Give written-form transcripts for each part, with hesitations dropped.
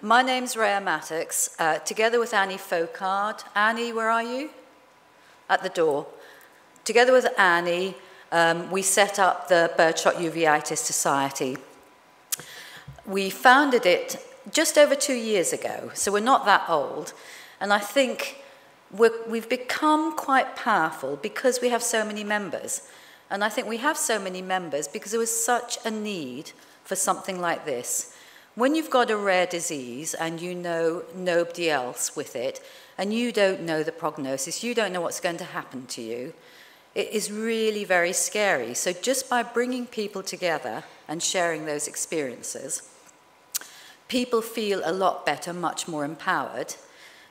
My name's Rhea Mattocks, together with Annie Focard. Annie, where are you? At the door. Together with Annie, we set up the Birdshot Uveitis Society. We founded it just over 2 years ago, so we're not that old. And I think we've become quite powerful because we have so many members. And I think we have so many members because there was such a need for something like this. When you've got a rare disease and you know nobody else with it, and you don't know the prognosis, you don't know what's going to happen to you, it is really very scary. So just by bringing people together and sharing those experiences, people feel a lot better, much more empowered.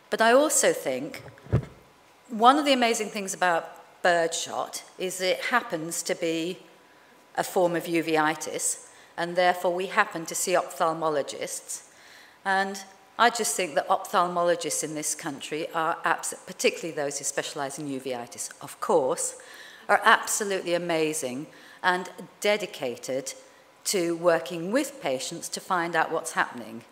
But I also think one of the amazing things about Birdshot is that it happens to be a form of uveitis, and therefore we happen to see ophthalmologists. And I just think that ophthalmologists in this country are, particularly those who specialise in uveitis, of course, are absolutely amazing and dedicated to working with patients to find out what's happening.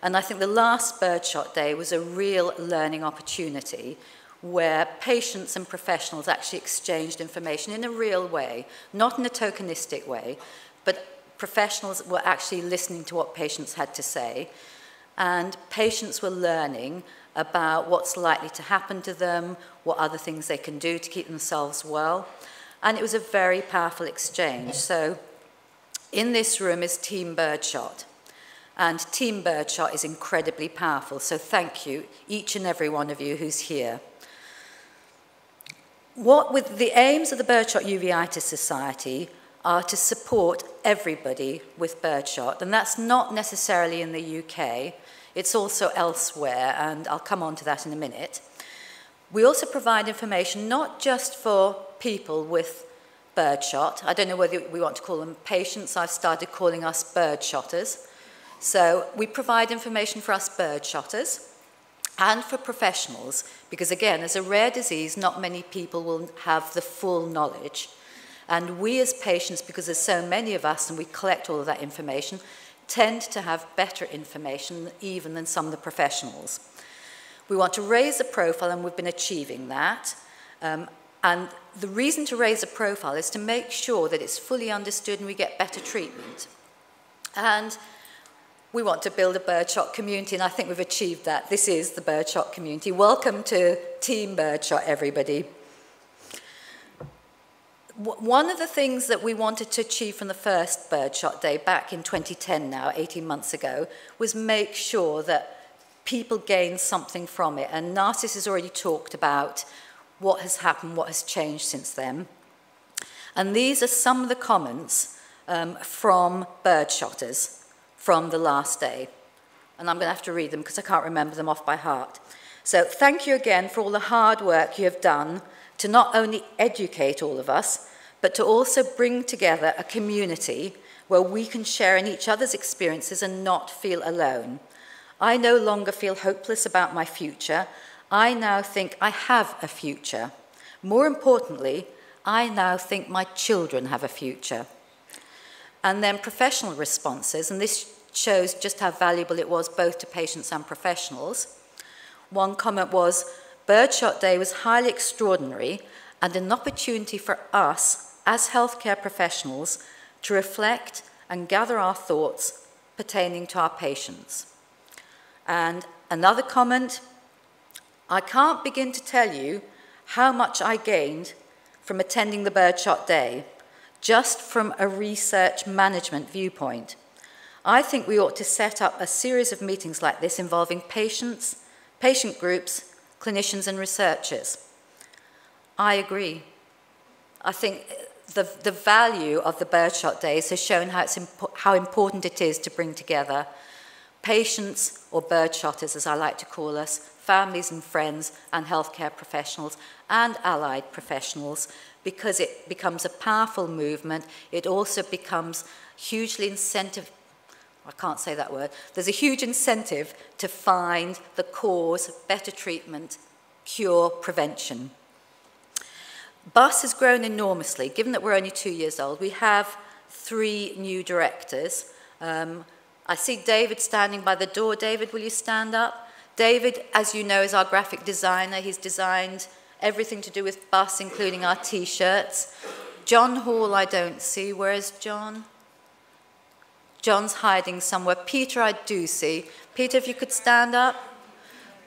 And I think the last Birdshot Day was a real learning opportunity where patients and professionals actually exchanged information in a real way, not in a tokenistic way, but professionals were actually listening to what patients had to say, and patients were learning about what's likely to happen to them, what other things they can do to keep themselves well. And it was a very powerful exchange. So in this room is Team Birdshot. And Team Birdshot is incredibly powerful. So thank you, each and every one of you who's here. With the aims of the Birdshot Uveitis Society are to support everybody with birdshot. And that's not necessarily in the UK. It's also elsewhere, and I'll come on to that in a minute. We also provide information not just for people with birdshot. I don't know whether we want to call them patients. I've started calling us birdshotters. So we provide information for us birdshotters and for professionals, because again, as a rare disease, not many people will have the full knowledge. And we as patients, because there's so many of us and we collect all of that information, tend to have better information even than some of the professionals. We want to raise the profile, and we've been achieving that. And the reason to raise a profile is to make sure that it's fully understood and we get better treatment. And we want to build a birdshot community, and I think we've achieved that. This is the birdshot community. Welcome to Team Birdshot, everybody. One of the things that we wanted to achieve from the first Birdshot Day back in 2010 now, 18 months ago, was make sure that people gain something from it. And Narcissus has already talked about what has happened, what has changed since then. And these are some of the comments from birdshotters from the last day. And I'm going to have to read them because I can't remember them off by heart. So thank you again for all the hard work you have done to not only educate all of us, but to also bring together a community where we can share in each other's experiences and not feel alone. I no longer feel hopeless about my future. I now think I have a future. More importantly, I now think my children have a future. And then professional responses, and this shows just how valuable it was both to patients and professionals. One comment was, Birdshot Day was highly extraordinary and an opportunity for us as healthcare professionals to reflect and gather our thoughts pertaining to our patients. And another comment, I can't begin to tell you how much I gained from attending the Birdshot Day, just from a research management viewpoint. I think we ought to set up a series of meetings like this involving patients, patient groups, clinicians and researchers. I agree. I think the value of the Birdshot Days has shown how important it is to bring together patients, or birdshotters as I like to call us, families and friends and healthcare professionals and allied professionals, because it becomes a powerful movement. It also becomes hugely incentive. I can't say that word. There's a huge incentive to find the cause, better treatment, cure, prevention. BUS has grown enormously. Given that we're only 2 years old, we have 3 new directors. I see David standing by the door. David, will you stand up? David, as you know, is our graphic designer. He's designed everything to do with bus, including our T-shirts. John Hall, I don't see. Where is John? John's hiding somewhere. Peter, I do see. Peter, if you could stand up.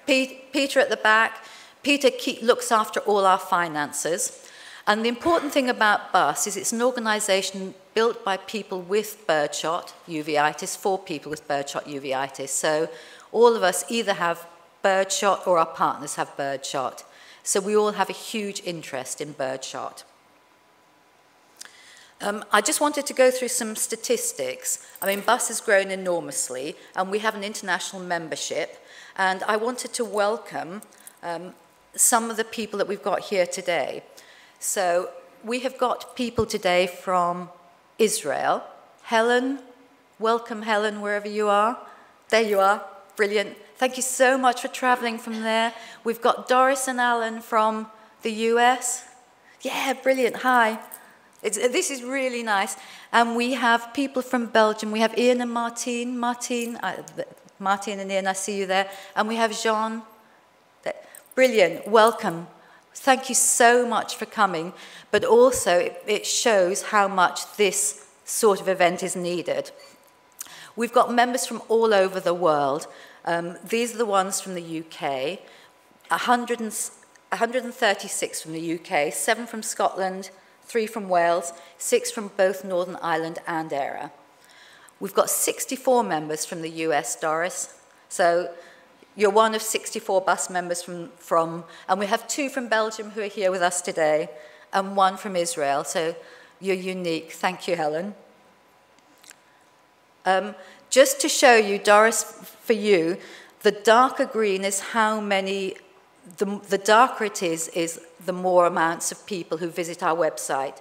Peter at the back. Peter looks after all our finances. And the important thing about BUS is it's an organisation built by people with birdshot uveitis, for people with birdshot uveitis. So all of us either have birdshot or our partners have birdshot. So we all have a huge interest in birdshot. I just wanted to go through some statistics. I mean, BUS has grown enormously, and we have an international membership. And I wanted to welcome some of the people that we've got here today. So we have got people today from Israel. Helen, welcome Helen, wherever you are. There you are, brilliant. Thank you so much for traveling from there. We've got Doris and Alan from the US. Yeah, brilliant, hi. This is really nice. And we have people from Belgium. We have Ian and Martine. Martine and Ian, I see you there. And we have Jean. Brilliant, welcome. Thank you so much for coming, but also it shows how much this sort of event is needed. We've got members from all over the world. These are the ones from the UK, 136 from the UK, 7 from Scotland, 3 from Wales, 6 from both Northern Ireland and Eire. We've got 64 members from the US, Doris. So you're one of 64 BUS members from, and we have 2 from Belgium who are here with us today, and 1 from Israel, so you're unique. Thank you, Helen. Just to show you, Doris, for you, the darker green is how many, the darker it is the more amounts of people who visit our website.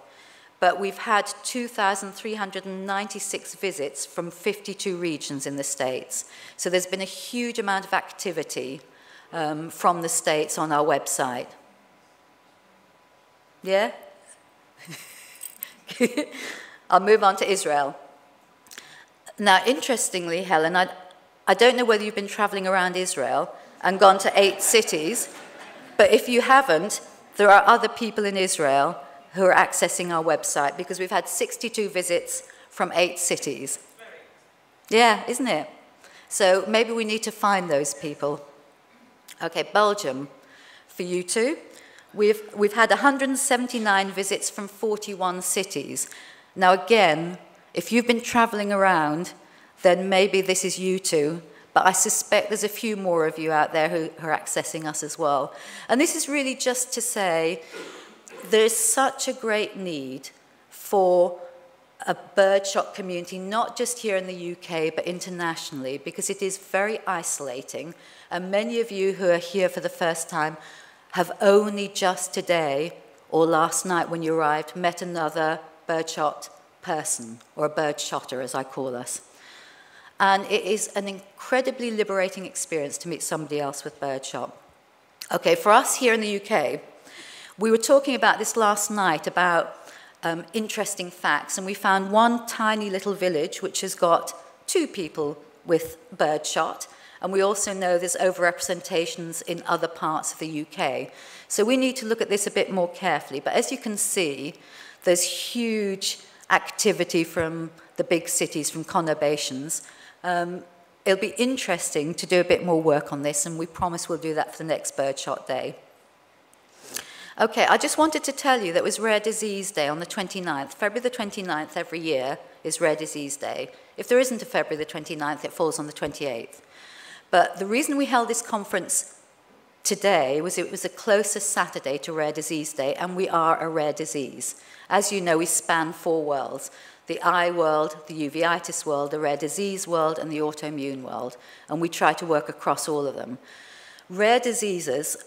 But we've had 2,396 visits from 52 regions in the States. So there's been a huge amount of activity from the States on our website. Yeah? I'll move on to Israel. Now, interestingly, Helen, I don't know whether you've been traveling around Israel and gone to 8 cities, but if you haven't, there are other people in Israel who are accessing our website, because we've had 62 visits from 8 cities. Yeah, isn't it? So maybe we need to find those people. Okay, Belgium, for you two. We've had 179 visits from 41 cities. Now again, if you've been traveling around, then maybe this is you two, but I suspect there's a few more of you out there who are accessing us as well. And this is really just to say, there's such a great need for a birdshot community, not just here in the UK, but internationally, because it is very isolating. And many of you who are here for the first time have only just today, or last night when you arrived, met another birdshot person, or a birdshotter as I call us. And it is an incredibly liberating experience to meet somebody else with birdshot. Okay, for us here in the UK, we were talking about this last night, about interesting facts, and we found one tiny little village which has got 2 people with birdshot, and we also know there's overrepresentations in other parts of the UK. So we need to look at this a bit more carefully. But as you can see, there's huge activity from the big cities, from conurbations. It'll be interesting to do a bit more work on this, and we promise we'll do that for the next Birdshot Day. Okay, I just wanted to tell you that it was Rare Disease Day on the 29th. February the 29th every year is Rare Disease Day. If there isn't a February the 29th, it falls on the 28th. But the reason we held this conference today was it was the closest Saturday to Rare Disease Day, and we are a rare disease. As you know, we span 4 worlds: the eye world, the uveitis world, the rare disease world, and the autoimmune world. And we try to work across all of them. Rare diseases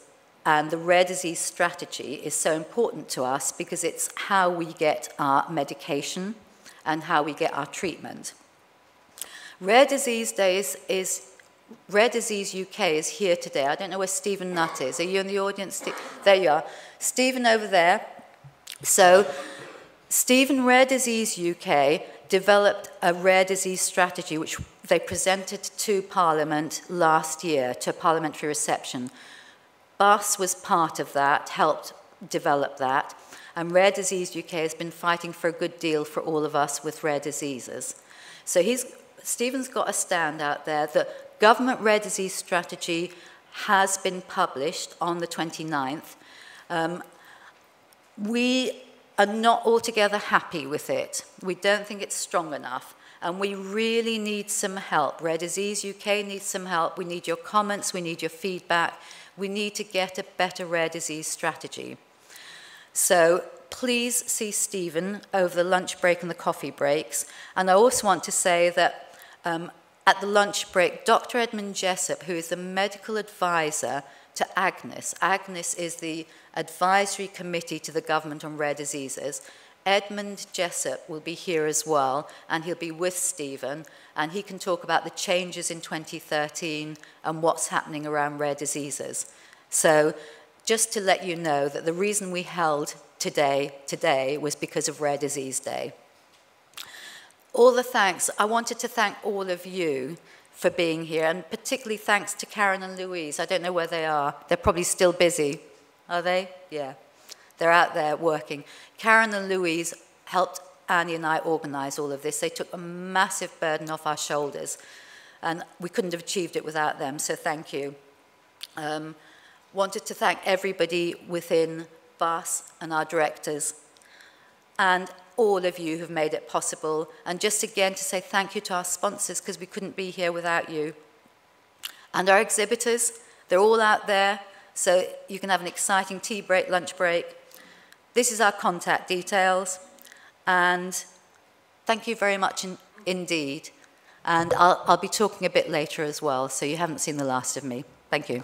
and the rare disease strategy is so important to us because it's how we get our medication and how we get our treatment. Rare Disease Days Rare Disease UK is here today. I don't know where Stephen Nutt is. Are you in the audience? There you are. Stephen over there. So, Stephen, Rare Disease UK developed a rare disease strategy which they presented to Parliament last year, to a parliamentary reception. BUS was part of that, helped develop that, and Rare Disease UK has been fighting for a good deal for all of us with rare diseases. So Stephen's got a stand out there. The government rare disease strategy has been published on the 29th. We are not altogether happy with it. We don't think it's strong enough, and we really need some help. Rare Disease UK needs some help. We need your comments, we need your feedback. We need to get a better rare disease strategy. So please see Stephen over the lunch break and the coffee breaks. And I also want to say that at the lunch break, Dr. Edmund Jessup, who is the medical advisor to Agnes. Agnes is the advisory committee to the government on rare diseases. Edmund Jessup will be here as well, and he'll be with Stephen, and he can talk about the changes in 2013 and what's happening around rare diseases. So just to let you know that the reason we held today was because of Rare Disease Day. All the thanks. I wanted to thank all of you for being here, and particularly thanks to Karen and Louise. I don't know where they are. They're probably still busy. Are they? Yeah. They're out there working. Karen and Louise helped Annie and I organise all of this. They took a massive burden off our shoulders, and we couldn't have achieved it without them, so thank you. Wanted to thank everybody within BUS and our directors, and all of you who've made it possible, and just again to say thank you to our sponsors, because we couldn't be here without you. And our exhibitors, they're all out there, so you can have an exciting tea break, lunch break. This is our contact details, and thank you very much indeed. And I'll be talking a bit later as well, so you haven't seen the last of me. Thank you.